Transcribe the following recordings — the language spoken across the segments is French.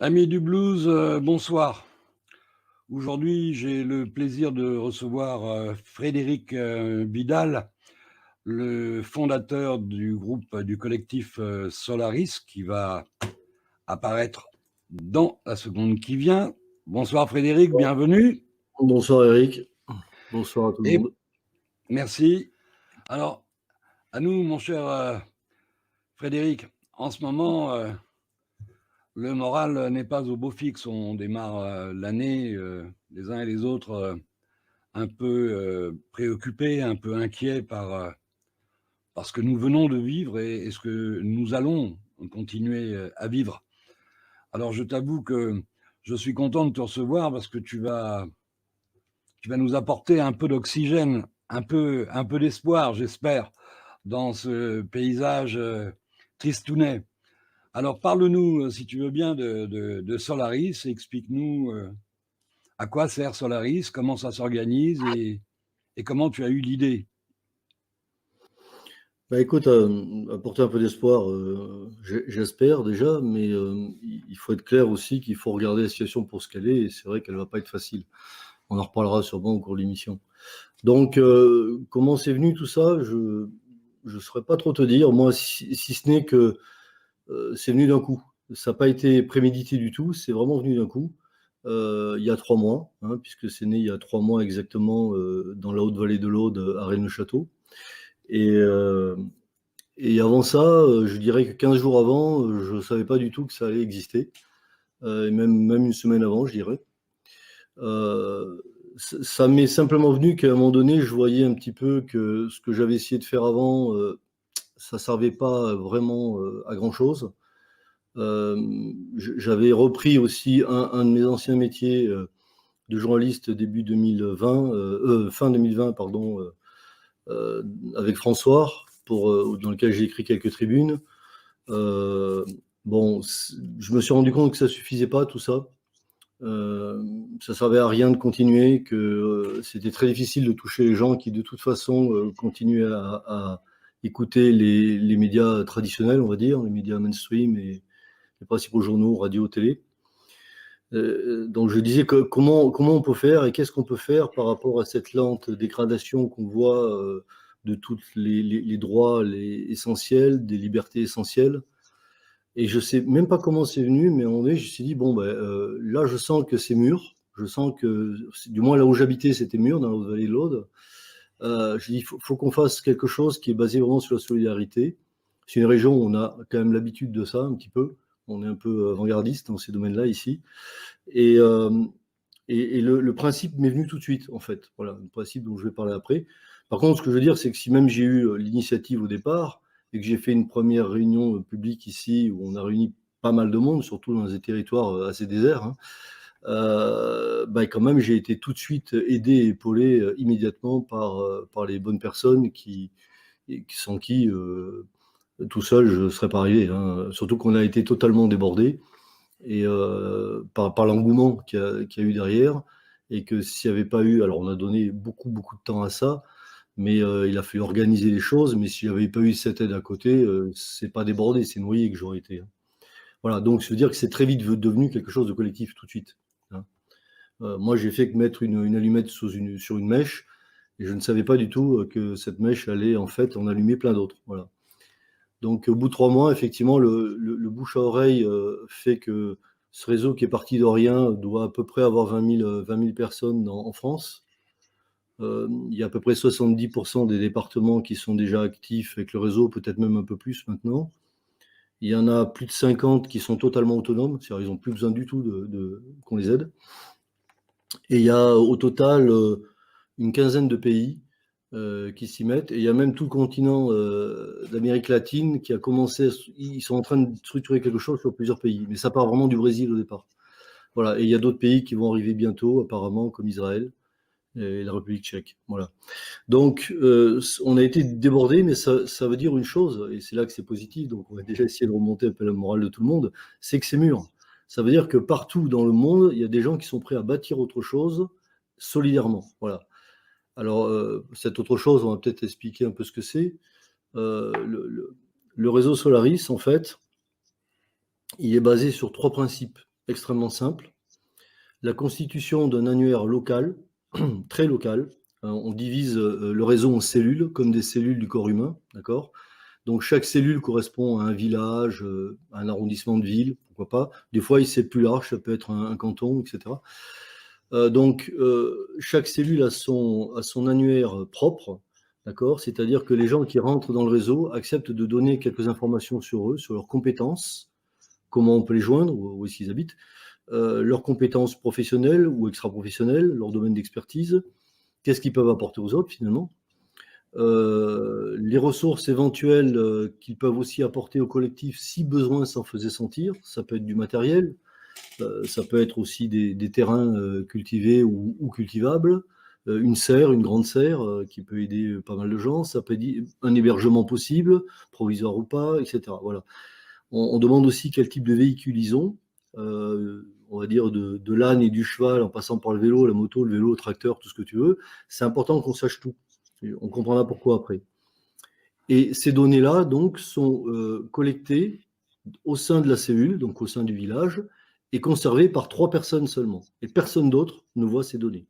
Amis du blues, bonsoir. Aujourd'hui, j'ai le plaisir de recevoir Frédéric Vidal, le fondateur du groupe, du collectif Solaris, qui va apparaître dans la seconde qui vient. Bonsoir Frédéric, bienvenue. Bonsoir Eric, bonsoir à tout le Et monde. merci. Alors, à nous, mon cher Frédéric, en ce moment, le moral n'est pas au beau fixe. On démarre l'année, les uns et les autres. Un peu préoccupé, un peu inquiet par ce que nous venons de vivre et ce que nous allons continuer à vivre. Alors je t'avoue que je suis content de te recevoir parce que tu vas nous apporter un peu d'oxygène, un peu d'espoir, j'espère, dans ce paysage tristounet. Alors parle-nous, si tu veux bien, de Solaris, explique-nous à quoi sert Solaris, comment ça s'organise et comment tu as eu l'idée. Écoute, apporter un peu d'espoir, j'espère déjà, mais il faut être clair aussi qu'il faut regarder la situation pour ce qu'elle est, et c'est vrai qu'elle va pas être facile. On en reparlera sûrement au cours de l'émission. Donc, comment c'est venu tout ça? Je saurais pas trop te dire. Moi, si ce n'est que c'est venu d'un coup. Ça n'a pas été prémédité du tout, c'est vraiment venu d'un coup. Il y a 3 mois, hein, puisque c'est né il y a 3 mois exactement, dans la haute vallée de l'Aude, à Rennes-le-Château. Et, euh, et avant ça, je dirais que 15 jours avant, je ne savais pas du tout que ça allait exister. Et même une semaine avant, je dirais. Ça m'est simplement venu qu'à un moment donné, je voyais un petit peu que ce que j'avais essayé de faire avant, ça ne servait pas vraiment à grand-chose. J'avais repris aussi un de mes anciens métiers de journaliste début 2020, fin 2020, pardon, avec François, dans lequel j'ai écrit quelques tribunes. Bon, je me suis rendu compte que ça suffisait pas, tout ça. Ça servait à rien de continuer, que c'était très difficile de toucher les gens qui, de toute façon, continuaient à écouter les médias traditionnels, on va dire, les médias mainstream et les principaux journaux, radio, télé. Donc je disais que comment on peut faire et qu'est-ce qu'on peut faire par rapport à cette lente dégradation qu'on voit de tous les droits essentiels, des libertés essentielles. Et je sais même pas comment c'est venu, mais à un moment donné, je me suis dit, bon, là, je sens que c'est mûr. Je sens que, du moins là où j'habitais, c'était mûr, dans la vallée de l'Aude. Je dis, il faut qu'on fasse quelque chose qui est basé vraiment sur la solidarité. C'est une région où on a quand même l'habitude de ça, un petit peu. On est un peu avant-gardiste dans ces domaines-là ici. Et, le principe m'est venu tout de suite, en fait. Voilà, le principe dont je vais parler après. Par contre, ce que je veux dire, c'est que si même j'ai eu l'initiative au départ et que j'ai fait une première réunion publique ici où on a réuni pas mal de monde, surtout dans des territoires assez déserts, hein, quand même, j'ai été tout de suite aidé et épaulé immédiatement par les bonnes personnes sans qui, tout seul, je ne serais pas arrivé. Hein. Surtout qu'on a été totalement débordés et par l'engouement qu'il y a eu derrière, et que s'il n'y avait pas eu, alors on a donné beaucoup de temps à ça, mais il a fallu organiser les choses, mais s'il n'y avait pas eu cette aide à côté, c'est pas débordé, c'est noyé que j'aurais été. Hein. Voilà, donc je veux dire que c'est très vite devenu quelque chose de collectif tout de suite. Hein. Moi, j'ai fait que mettre une allumette sur une mèche, et je ne savais pas du tout que cette mèche allait en fait en allumer plein d'autres. Voilà. Donc, au bout de 3 mois, effectivement, le bouche à oreille fait que ce réseau qui est parti de rien doit à peu près avoir 20 000 personnes en France. Il y a à peu près 70% des départements qui sont déjà actifs avec le réseau, peut-être même un peu plus maintenant. Il y en a plus de 50 qui sont totalement autonomes, c'est-à-dire ils n'ont plus besoin du tout qu'on les aide. Et il y a au total une quinzaine de pays qui s'y mettent. Et il y a même tout le continent d'Amérique latine qui a commencé, ils sont en train de structurer quelque chose sur plusieurs pays. Mais ça part vraiment du Brésil au départ. Voilà. Et il y a d'autres pays qui vont arriver bientôt, apparemment, comme Israël et la République tchèque. Voilà. Donc, on a été débordés, mais ça veut dire une chose, et c'est là que c'est positif, donc on va déjà essayer de remonter un peu la morale de tout le monde, c'est que c'est mûr. Ça veut dire que partout dans le monde, il y a des gens qui sont prêts à bâtir autre chose solidairement. Voilà. Alors, cette autre chose, on va peut-être expliquer un peu ce que c'est. Le réseau Solaris, en fait, il est basé sur 3 principes extrêmement simple. La constitution d'un annuaire local, très local. On divise le réseau en cellules, comme des cellules du corps humain, d'accord? Donc chaque cellule correspond à un village, un arrondissement de ville, pourquoi pas. Des fois, c'est plus large, ça peut être un canton, etc. Donc chaque cellule a son annuaire propre, d'accord? C'est-à-dire que les gens qui rentrent dans le réseau acceptent de donner quelques informations sur eux, sur leurs compétences, comment on peut les joindre, où est-ce qu'ils habitent, leurs compétences professionnelles ou extra-professionnelles, leur domaine d'expertise, qu'est-ce qu'ils peuvent apporter aux autres finalement, les ressources éventuelles qu'ils peuvent aussi apporter au collectif si besoin s'en faisait sentir. Ça peut être du matériel, ça peut être aussi des terrains cultivés ou cultivables, une serre, une grande serre qui peut aider pas mal de gens, ça peut être un hébergement possible, provisoire ou pas, etc. Voilà. On demande aussi quel type de véhicule ils ont, on va dire de l'âne et du cheval en passant par le vélo, la moto, le vélo, le tracteur, tout ce que tu veux. C'est important qu'on sache tout. On comprendra pourquoi après. Et ces données-là, donc, sont collectées au sein de la cellule, donc au sein du village, et conservées par 3 personnes seulement. Et personne d'autre ne voit ces données.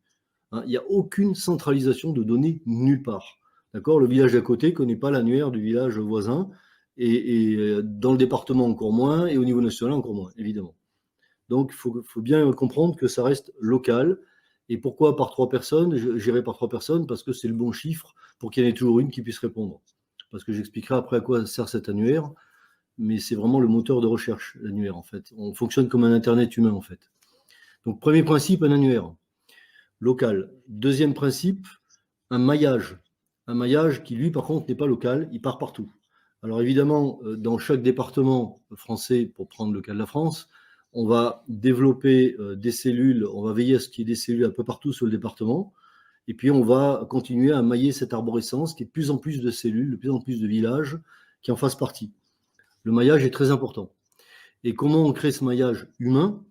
Hein, il n'y a aucune centralisation de données nulle part. D'accord? Le village d'à côté ne connaît pas l'annuaire du village voisin, et dans le département encore moins, et au niveau national encore moins, évidemment. Donc, il faut bien comprendre que ça reste local. Et pourquoi par 3 personnes, géré par 3 personnes? Parce que c'est le bon chiffre pour qu'il y en ait toujours une qui puisse répondre. Parce que j'expliquerai après à quoi sert cet annuaire, mais c'est vraiment le moteur de recherche, l'annuaire, en fait. On fonctionne comme un Internet humain, en fait. Donc, premier principe, un annuaire local. Deuxième principe, un maillage. Un maillage qui, lui, par contre, n'est pas local, il part partout. Alors, évidemment, dans chaque département français, pour prendre le cas de la France, on va développer des cellules, on va veiller à ce qu'il y ait des cellules un peu partout sur le département, et puis on va continuer à mailler cette arborescence qui est de plus en plus de cellules, de plus en plus de villages qui en fassent partie. Le maillage est très important. Et comment on crée ce maillage humain?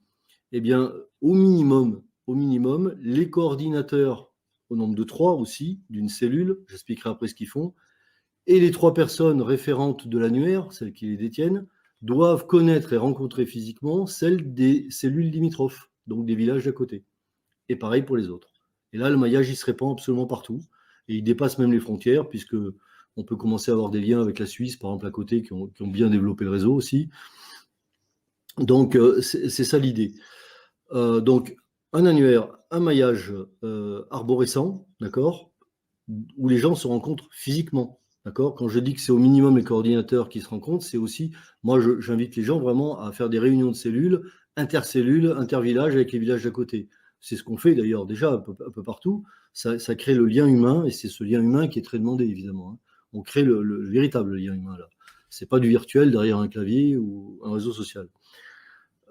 Eh bien, au minimum, les coordinateurs, au nombre de 3 aussi, d'une cellule, j'expliquerai après ce qu'ils font, et les 3 personnes référentes de l'annuaire, celles qui les détiennent, doivent connaître et rencontrer physiquement celles des cellules limitrophes, donc des villages d'à côté. Et pareil pour les autres. Et là, le maillage, il se répand absolument partout. Et il dépasse même les frontières, puisque on peut commencer à avoir des liens avec la Suisse, par exemple, à côté, qui ont bien développé le réseau aussi. Donc, c'est ça l'idée. Donc, un annuaire, un maillage arborescent, d'accord, où les gens se rencontrent physiquement. D'accord. Quand je dis que c'est au minimum les coordinateurs qui se rencontrent, c'est aussi, moi, j'invite les gens vraiment à faire des réunions de cellules, intervillages avec les villages d'à côté. C'est ce qu'on fait d'ailleurs déjà un peu partout. Ça crée le lien humain, et c'est ce lien humain qui est très demandé, évidemment. Hein. On crée le véritable lien humain, là. C'est pas du virtuel derrière un clavier ou un réseau social.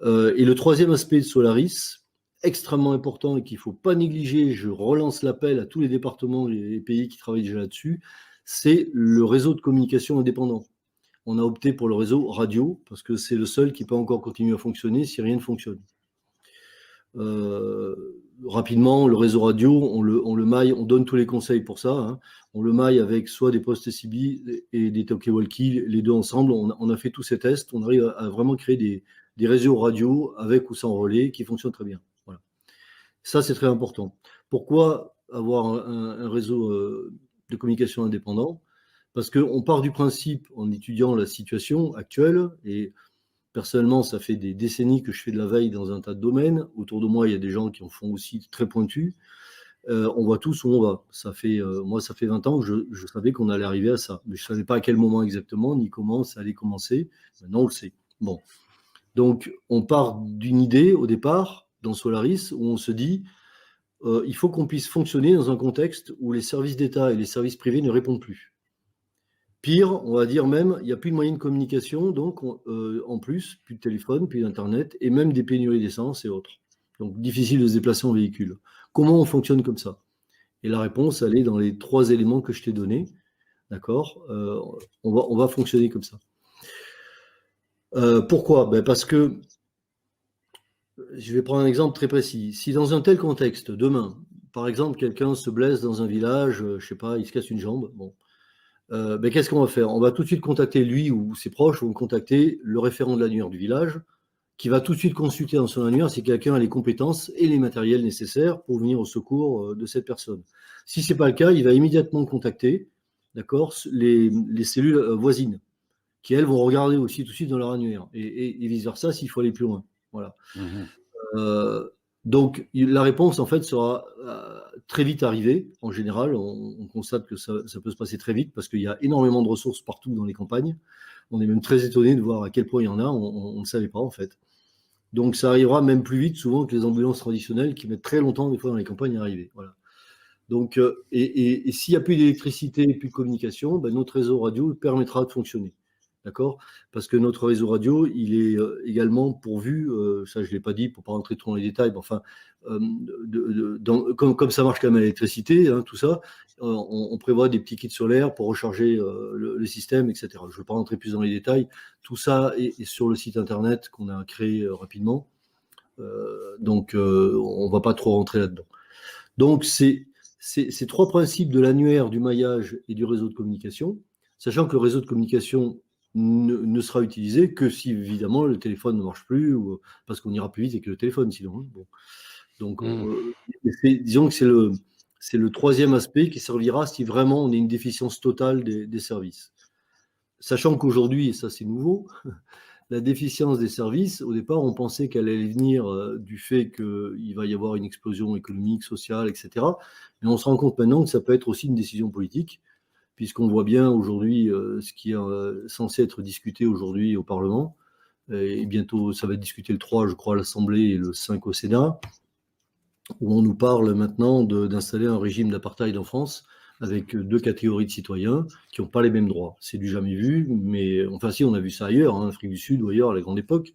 Et le troisième aspect de Solaris, extrêmement important et qu'il ne faut pas négliger, je relance l'appel à tous les départements et les pays qui travaillent déjà là-dessus, c'est le réseau de communication indépendant. On a opté pour le réseau radio parce que c'est le seul qui peut encore continuer à fonctionner si rien ne fonctionne. Rapidement, le réseau radio, on le maille, on donne tous les conseils pour ça. Hein. On le maille avec soit des postes CB et des talkie-walkie, les deux ensemble. On a fait tous ces tests. On arrive à vraiment créer des réseaux radio avec ou sans relais qui fonctionnent très bien. Voilà. Ça, c'est très important. Pourquoi avoir un réseau de communication indépendant? Parce qu'on part du principe, en étudiant la situation actuelle, et personnellement, ça fait des décennies que je fais de la veille dans un tas de domaines. Autour de moi, il y a des gens qui en font aussi très pointus. On voit tous où on va. Moi, ça fait 20 ans que je savais qu'on allait arriver à ça. Mais je ne savais pas à quel moment exactement, ni comment ça allait commencer. Maintenant, on le sait. Bon. Donc, on part d'une idée au départ, dans Solaris, où on se dit, il faut qu'on puisse fonctionner dans un contexte où les services d'État et les services privés ne répondent plus. Pire, on va dire même, il n'y a plus de moyens de communication, donc en plus de téléphone, plus d'Internet, et même des pénuries d'essence et autres. Donc, difficile de se déplacer en véhicule. Comment on fonctionne comme ça? Et la réponse, elle est dans les 3 éléments que je t'ai donnés. D'accord? On va fonctionner comme ça. Pourquoi? Parce que, je vais prendre un exemple très précis. Si dans un tel contexte, demain, par exemple, quelqu'un se blesse dans un village, je ne sais pas, il se casse une jambe, bon. Qu'est-ce qu'on va faire? On va tout de suite contacter lui ou ses proches vont contacter le référent de l'annuaire du village qui va tout de suite consulter dans son annuaire si quelqu'un a les compétences et les matériels nécessaires pour venir au secours de cette personne. Si ce n'est pas le cas, il va immédiatement contacter, d'accord, les cellules voisines, qui, elles, vont regarder aussi tout de suite dans leur annuaire, et vice-versa s'il faut aller plus loin. Voilà. Donc, la réponse, en fait, sera très vite arrivée. En général, on constate que ça peut se passer très vite parce qu'il y a énormément de ressources partout dans les campagnes. On est même très étonné de voir à quel point il y en a. On ne savait pas, en fait. Donc, ça arrivera même plus vite, souvent, que les ambulances traditionnelles qui mettent très longtemps, des fois, dans les campagnes à arriver. Voilà. Donc, et s'il n'y a plus d'électricité et plus de communication, ben, notre réseau radio permettra de fonctionner. D'accord ? Parce que notre réseau radio, il est également pourvu, ça je ne l'ai pas dit pour ne pas rentrer trop dans les détails, mais enfin, comme ça marche quand même à l'électricité, hein, tout ça, on prévoit des petits kits solaires pour recharger le système, etc. Je ne veux pas rentrer plus dans les détails. Tout ça est sur le site internet qu'on a créé rapidement. Donc, on ne va pas trop rentrer là-dedans. Donc, ces trois principes de l'annuaire, du maillage et du réseau de communication, sachant que le réseau de communication ne sera utilisé que si, évidemment, le téléphone ne marche plus, ou parce qu'on ira plus vite avec le téléphone, sinon. Hein. Bon. Donc, disons que c'est le troisième aspect qui servira si vraiment on a une déficience totale des services. Sachant qu'aujourd'hui, et ça c'est nouveau, la déficience des services, au départ, on pensait qu'elle allait venir du fait qu'il va y avoir une explosion économique, sociale, etc. Mais on se rend compte maintenant que ça peut être aussi une décision politique, puisqu'on voit bien aujourd'hui ce qui est censé être discuté aujourd'hui au Parlement. Et bientôt, ça va être discuté le 3, je crois, à l'Assemblée et le 5 au Sénat, où on nous parle maintenant d'installer un régime d'apartheid en France avec deux catégories de citoyens qui n'ont pas les mêmes droits. C'est du jamais vu, mais enfin si, on a vu ça ailleurs, en Afrique du Sud ou ailleurs à la grande époque,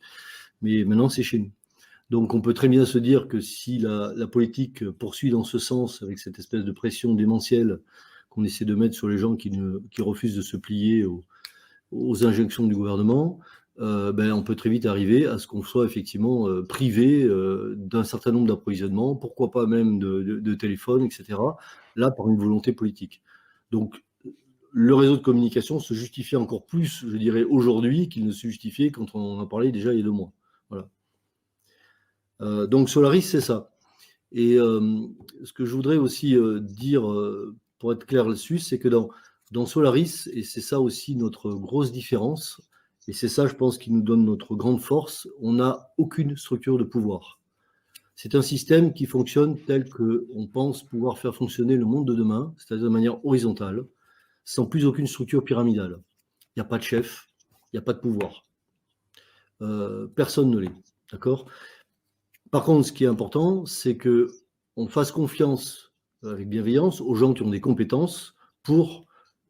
mais maintenant c'est chez nous. Donc on peut très bien se dire que si la politique poursuit dans ce sens, avec cette espèce de pression démentielle qu'on essaie de mettre sur les gens qui refusent de se plier aux injonctions du gouvernement, ben, on peut très vite arriver à ce qu'on soit effectivement privé d'un certain nombre d'approvisionnements, pourquoi pas même de téléphones, etc., là par une volonté politique. Donc le réseau de communication se justifie encore plus, je dirais, aujourd'hui qu'il ne se justifiait quand on en parlait déjà il y a 2 mois. Voilà. Donc Solaris, c'est ça. Et ce que je voudrais aussi dire, pour être clair là-dessus, c'est que dans Solaris, et c'est ça aussi notre grosse différence, et c'est ça, je pense, qui nous donne notre grande force, on n'a aucune structure de pouvoir. C'est un système qui fonctionne tel qu'on pense pouvoir faire fonctionner le monde de demain, c'est-à-dire de manière horizontale, sans plus aucune structure pyramidale. Il n'y a pas de chef, il n'y a pas de pouvoir. Personne ne l'est, d'accord ? Par contre, ce qui est important, c'est qu'on fasse confiance avec bienveillance aux gens qui ont des compétences pour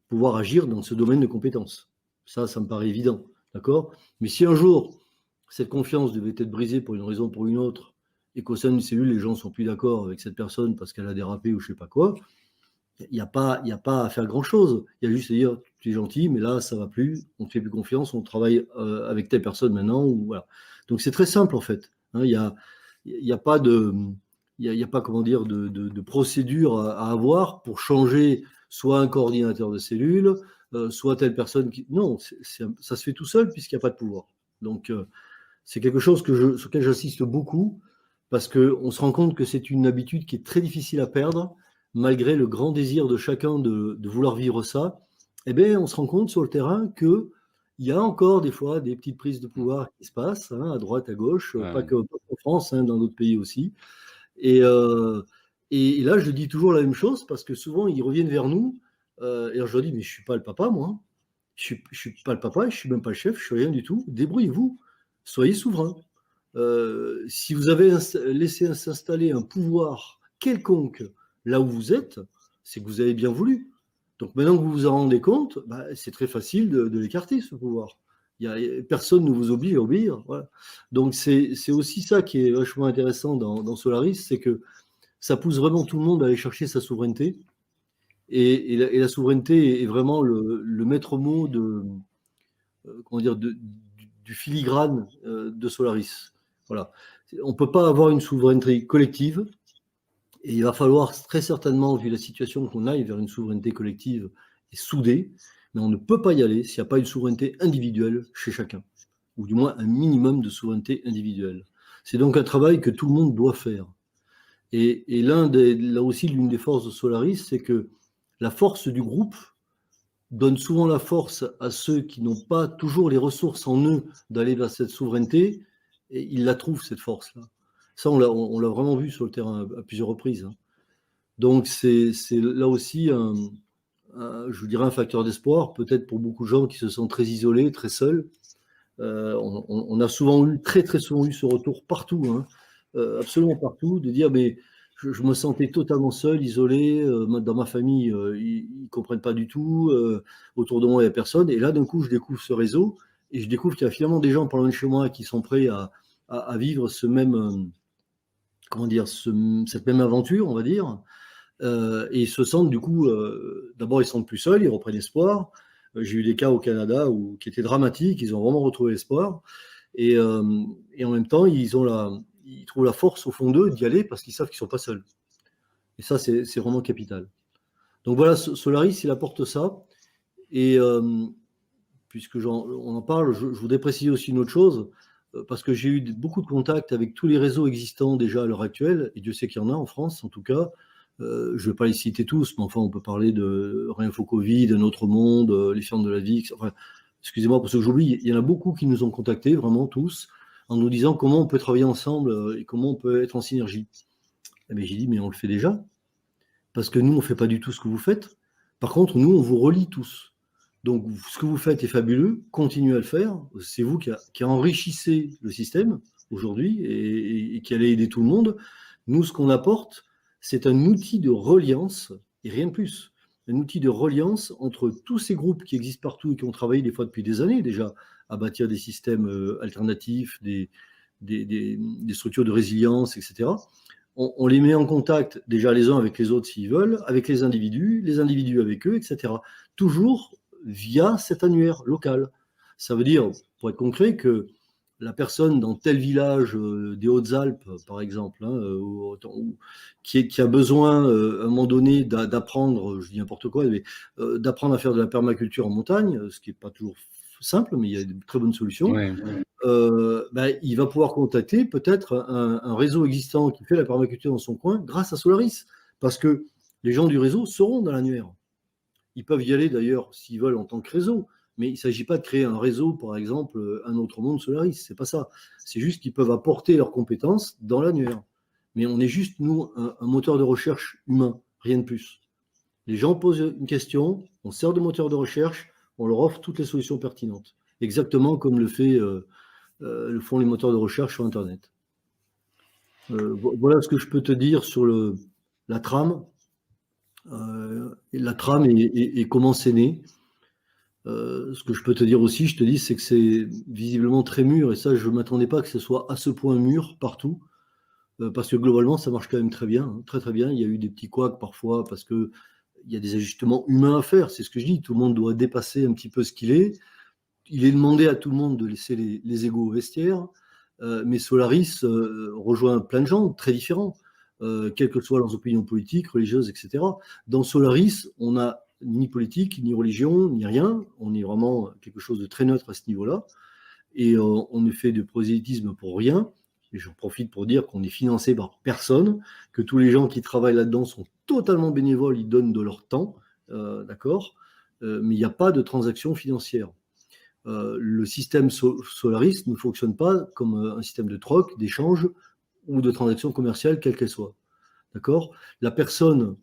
pouvoir agir dans ce domaine de compétences. Ça me paraît évident, d'accord ? Mais si un jour, cette confiance devait être brisée pour une raison ou pour une autre, et qu'au sein d'une cellule, les gens ne sont plus d'accord avec cette personne parce qu'elle a dérapé ou je ne sais pas quoi, il n'y a pas à faire grand-chose. Il y a juste à dire, tu es gentil, mais là, ça ne va plus, on ne te fait plus confiance, on travaille avec telle personne maintenant. Ou, voilà. Donc, c'est très simple, en fait. Hein, il n'y a pas comment dire, de procédure à avoir pour changer soit un coordinateur de cellule, soit telle personne qui... Non, ça se fait tout seul puisqu'il n'y a pas de pouvoir. Donc, c'est quelque chose sur lequel j'insiste beaucoup parce qu'on se rend compte que c'est une habitude qui est très difficile à perdre malgré le grand désir de chacun de vouloir vivre ça. Eh bien, on se rend compte sur le terrain qu'il y a encore des fois des petites prises de pouvoir qui se passent, hein, à droite, à gauche, pas que en France, hein, dans d'autres pays aussi. Et là, je dis toujours la même chose parce que souvent, ils reviennent vers nous. Et alors, je leur dis, mais je ne suis pas le papa, moi. Je ne suis pas le papa, je ne suis même pas le chef, je ne suis rien du tout. Débrouillez-vous, soyez souverain. Si vous avez laissé s'installer un pouvoir quelconque là où vous êtes, c'est que vous avez bien voulu. Donc maintenant que vous vous en rendez compte, bah, c'est très facile de l'écarter, ce pouvoir. Personne ne vous oblige à obéir. Voilà. Donc c'est aussi ça qui est vachement intéressant dans Solaris, c'est que ça pousse vraiment tout le monde à aller chercher sa souveraineté. Et la souveraineté est vraiment le maître mot du filigrane de Solaris. Voilà. On ne peut pas avoir une souveraineté collective. Et il va falloir très certainement, vu la situation, qu'on aille vers une souveraineté collective et soudée, mais on ne peut pas y aller s'il n'y a pas une souveraineté individuelle chez chacun. ou du moins un minimum de souveraineté individuelle. C'est donc un travail que tout le monde doit faire. Et là aussi, l'une des forces de Solaris, c'est que la force du groupe donne souvent la force à ceux qui n'ont pas toujours les ressources en eux d'aller vers cette souveraineté, et ils la trouvent, cette force-là. Ça, on l'a vraiment vu sur le terrain à plusieurs reprises, hein. Donc, c'est là aussi, je dirais, un facteur d'espoir, peut-être pour beaucoup de gens qui se sentent très isolés, très seuls. On a souvent eu, très très souvent eu ce retour partout, hein, absolument partout, de dire, mais je me sentais totalement seul, isolé, dans ma famille, ils ne comprennent pas du tout, autour de moi, il n'y a personne. Et là, d'un coup, je découvre ce réseau, et je découvre qu'il y a finalement des gens pas loin de chez moi qui sont prêts à vivre ce même, comment dire, cette même aventure, on va dire. Et ils se sentent du coup, d'abord ils se sentent plus seuls, ils reprennent espoir. J'ai eu des cas au Canada qui étaient dramatiques, ils ont vraiment retrouvé l'espoir. Et en même temps, ils trouvent la force au fond d'eux d'y aller parce qu'ils savent qu'ils ne sont pas seuls. Et ça, c'est vraiment capital. Donc voilà, Solaris, il apporte ça. Et puisque on en parle, je voudrais préciser aussi une autre chose, parce que j'ai eu beaucoup de contacts avec tous les réseaux existants déjà à l'heure actuelle, et Dieu sait qu'il y en a en France en tout cas. Je ne vais pas les citer tous, mais enfin on peut parler de Réinfo Covid, Un Autre Monde, les Fermes de la Vie, enfin, excusez-moi pour ceux que j'oublie, il y en a beaucoup qui nous ont contactés, vraiment tous, en nous disant comment on peut travailler ensemble et comment on peut être en synergie. Eh bien, j'ai dit, mais on le fait déjà, parce que nous, on ne fait pas du tout ce que vous faites. Par contre, nous, on vous relie tous. Donc, ce que vous faites est fabuleux, continuez à le faire. C'est vous qui enrichissez le système aujourd'hui et qui allez aider tout le monde. Nous, ce qu'on apporte, c'est un outil de reliance, et rien de plus. Un outil de reliance entre tous ces groupes qui existent partout et qui ont travaillé des fois depuis des années déjà à bâtir des systèmes alternatifs, des structures de résilience, etc. On les met en contact déjà les uns avec les autres s'ils veulent, avec les individus avec eux, etc. Toujours via cet annuaire local. Ça veut dire, pour être concret, que la personne dans tel village des Hautes-Alpes, par exemple, hein, qui a besoin à un moment donné d'apprendre, je dis n'importe quoi, mais d'apprendre à faire de la permaculture en montagne, ce qui n'est pas toujours simple, mais il y a de très bonnes solutions. Ouais. Il va pouvoir contacter peut-être un réseau existant qui fait la permaculture dans son coin grâce à Solaris, parce que les gens du réseau seront dans l'annuaire. Ils peuvent y aller d'ailleurs s'ils veulent en tant que réseau, mais il ne s'agit pas de créer un réseau, par exemple, Un Autre Monde Solaris, c'est pas ça. C'est juste qu'ils peuvent apporter leurs compétences dans l'annuaire. Mais on est juste, nous, un moteur de recherche humain, rien de plus. Les gens posent une question, on sert de moteur de recherche, on leur offre toutes les solutions pertinentes. Exactement comme le font les moteurs de recherche sur Internet. Voilà ce que je peux te dire sur la trame. La trame et comment c'est né. Ce que je peux te dire aussi, je te dis, c'est que c'est visiblement très mûr, et ça, je ne m'attendais pas que ce soit à ce point mûr partout, parce que globalement, ça marche quand même très bien, hein, très très bien. Il y a eu des petits couacs parfois, parce qu'il y a des ajustements humains à faire, c'est ce que je dis, tout le monde doit dépasser un petit peu ce qu'il est. Il est demandé à tout le monde de laisser les égos au vestiaire, mais Solaris rejoint plein de gens très différents, quelles que soient leurs opinions politiques, religieuses, etc. Dans Solaris, on n'a ni politique, ni religion, ni rien. On est vraiment quelque chose de très neutre à ce niveau-là. Et on ne fait de prosélytisme pour rien. Et j'en profite pour dire qu'on est financé par personne, que tous les gens qui travaillent là-dedans sont totalement bénévoles, ils donnent de leur temps, d'accord, mais il n'y a pas de transaction financière. Le système Solaris ne fonctionne pas comme un système de troc, d'échange ou de transaction commerciale, quelle qu'elle soit. D'accord ? La personne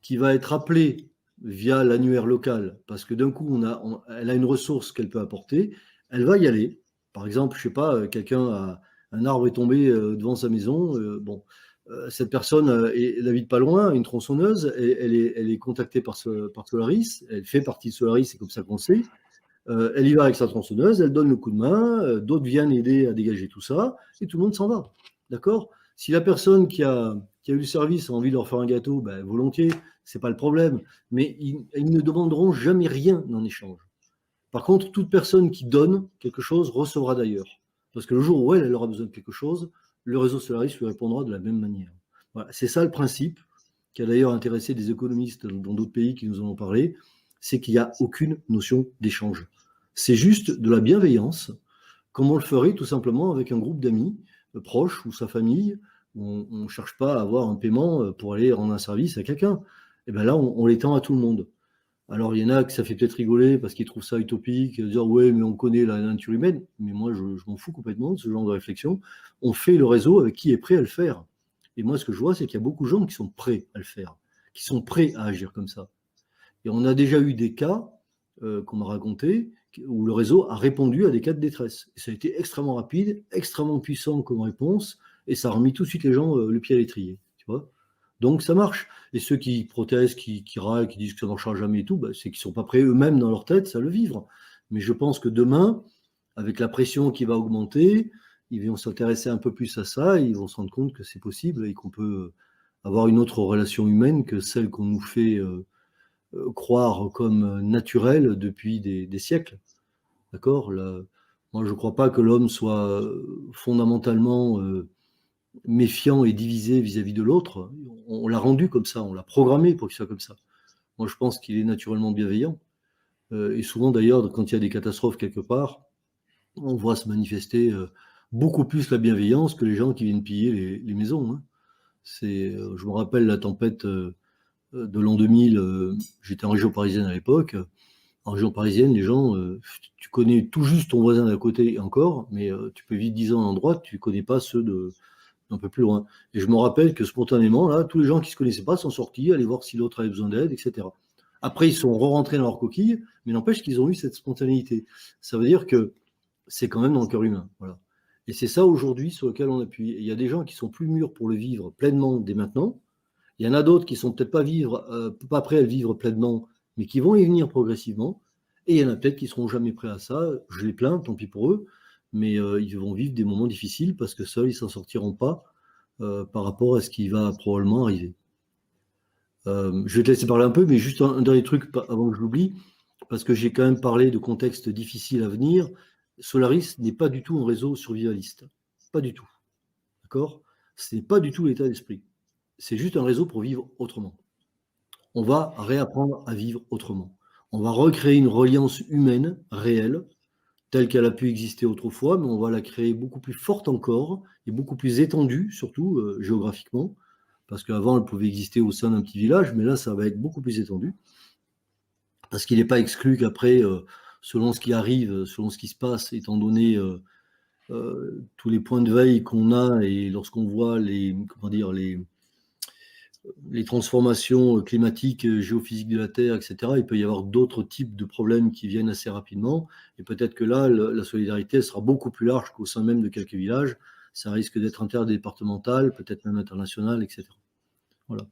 qui va être appelée via l'annuaire local, parce que d'un coup, elle a une ressource qu'elle peut apporter, elle va y aller. Par exemple, je ne sais pas, un arbre est tombé devant sa maison, cette personne n'habite pas loin, une tronçonneuse, elle est contactée par Solaris, elle fait partie de Solaris, c'est comme ça qu'on sait. Elle y va avec sa tronçonneuse, elle donne le coup de main, d'autres viennent aider à dégager tout ça, et tout le monde s'en va. D'accord ? Si la personne qui a eu le service a envie de leur faire un gâteau, volontiers, c'est pas le problème. Mais ils ne demanderont jamais rien en échange. Par contre, toute personne qui donne quelque chose recevra d'ailleurs. Parce que le jour où elle aura besoin de quelque chose, le réseau Solaris lui répondra de la même manière. Voilà. C'est ça le principe, qui a d'ailleurs intéressé des économistes dans d'autres pays qui nous en ont parlé, c'est qu'il n'y a aucune notion d'échange. C'est juste de la bienveillance, comme on le ferait tout simplement avec un groupe d'amis proches ou sa famille. On ne cherche pas à avoir un paiement pour aller rendre un service à quelqu'un. Et bien là, on l'étend à tout le monde. Alors, il y en a que ça fait peut-être rigoler parce qu'ils trouvent ça utopique, dire ouais, mais on connaît la nature humaine. Mais moi, je m'en fous complètement de ce genre de réflexion. On fait le réseau avec qui est prêt à le faire. Et moi, ce que je vois, c'est qu'il y a beaucoup de gens qui sont prêts à le faire, qui sont prêts à agir comme ça. Et on a déjà eu des cas qu'on m'a racontés où le réseau a répondu à des cas de détresse. Et ça a été extrêmement rapide, extrêmement puissant comme réponse, et ça a remis tout de suite les gens le pied à l'étrier. Tu vois, donc ça marche. Et ceux qui protestent, qui râlent, qui disent que ça ne marchera jamais et tout, bah, c'est qu'ils ne sont pas prêts eux-mêmes dans leur tête à le vivre. Mais je pense que demain, avec la pression qui va augmenter, ils vont s'intéresser un peu plus à ça et ils vont se rendre compte que c'est possible et qu'on peut avoir une autre relation humaine que celle qu'on nous fait croire comme naturelle depuis des siècles. D'accord. Moi, je ne crois pas que l'homme soit fondamentalement méfiant et divisé vis-à-vis de l'autre. On l'a rendu comme ça, on l'a programmé pour qu'il soit comme ça. Moi, je pense qu'il est naturellement bienveillant. Et souvent, d'ailleurs, quand il y a des catastrophes quelque part, on voit se manifester beaucoup plus la bienveillance que les gens qui viennent piller les maisons. Hein. Je me rappelle la tempête de l'an 2000, j'étais en région parisienne à l'époque. En région parisienne, les gens, tu connais tout juste ton voisin d'à côté encore, mais tu peux vivre 10 ans à un endroit, tu ne connais pas ceux un peu plus loin. Et je me rappelle que spontanément, là, tous les gens qui ne se connaissaient pas sont sortis, aller voir si l'autre avait besoin d'aide, etc. Après, ils sont re-rentrés dans leur coquille, mais n'empêche qu'ils ont eu cette spontanéité. Ça veut dire que c'est quand même dans le cœur humain. Voilà. Et c'est ça aujourd'hui sur lequel on appuie. Et il y a des gens qui sont plus mûrs pour le vivre pleinement dès maintenant. Il y en a d'autres qui sont peut-être pas prêts à le vivre pleinement, mais qui vont y venir progressivement. Et il y en a peut-être qui seront jamais prêts à ça. Je les plains, tant pis pour eux, mais ils vont vivre des moments difficiles parce que seuls, ils s'en sortiront pas par rapport à ce qui va probablement arriver. Je vais te laisser parler un peu, mais juste un dernier truc avant que je l'oublie, parce que j'ai quand même parlé de contextes difficiles à venir. Solaris n'est pas du tout un réseau survivaliste. Pas du tout. D'accord ? Ce n'est pas du tout l'état d'esprit. C'est juste un réseau pour vivre autrement. On va réapprendre à vivre autrement. On va recréer une reliance humaine réelle, telle qu'elle a pu exister autrefois, mais on va la créer beaucoup plus forte encore et beaucoup plus étendue, surtout géographiquement, parce qu'avant, elle pouvait exister au sein d'un petit village, mais là, ça va être beaucoup plus étendu, parce qu'il n'est pas exclu qu'après, selon ce qui arrive, selon ce qui se passe, étant donné tous les points de veille qu'on a et lorsqu'on voit les transformations climatiques, géophysiques de la Terre, etc., il peut y avoir d'autres types de problèmes qui viennent assez rapidement. Et peut-être que là, la solidarité sera beaucoup plus large qu'au sein même de quelques villages. Ça risque d'être interdépartemental, peut-être même international, etc. Voilà.